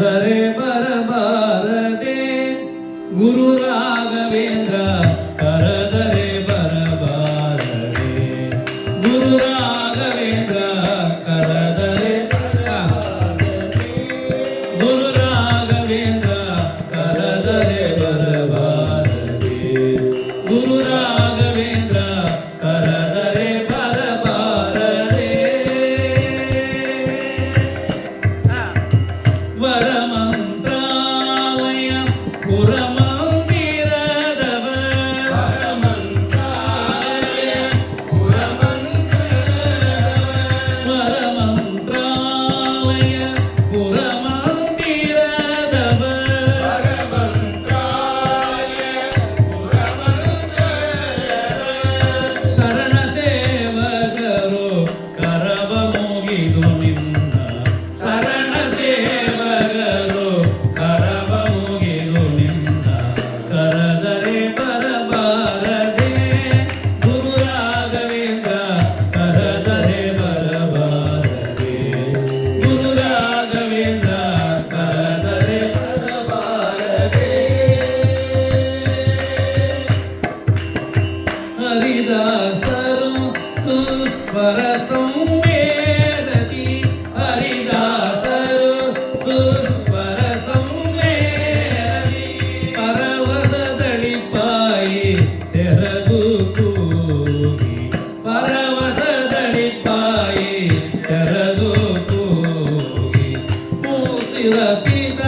ಕರೆದರೆ ಬರಬಾರದೆ ಗುರು ರಾಘವೇಂದ್ರ ಕರೆದರೆ ಬರಬಾರದೆ ಗುರು ರಾಘವೇಂದ್ರ ಕರೆದರೆ ಗುರು ರಾಘವೇಂದ್ರ ಕರೆದರೆ ಬರಬಾರದೆ ಗುರು ರಾಘವೇಂದ್ರ ಕರೆದರೆ ಬರಬಾರದೆ ವರಮಂತ್ರಾಲಯ ಪುರಮಂದಿರದವ ವರಮಂತ್ರಾಲಯ ಪುರಮಂದಿರದವ ಶರಣ ಸೇವಕರು ಕರವ ಮುಗಿದು ನಿನ್ನ ಶರಣ ಸೇವಕರು ಕರವ ಮುಗಿದು ನಿನ್ನ ಕರೆದರೆ ಬರಬಾರದೆ ಗುರು ರಾಘವೇಂದ್ರ ಕರೆದರೆ ಬರಬಾರದೆ ಗುರು ರಾಘವೇಂದ್ರ ಕರೆದರೆ ಬರಬಾರದೆ ಹರಿದಾಸರು ಸುಸ್ವರ ಸಂವೇದತಿ ಹರಿದಾಸರು ಸುಸ್ವರ ಸಂವೇದತಿ ಪರವಸದಳಿಪಾಯಿ ತೆರದು ಕೂಗಿ ಪರವಸದಳಿಪಾಯಿ ತೆರದು ಕೂಗಿ ಮೂಸಿರ ಪಿತ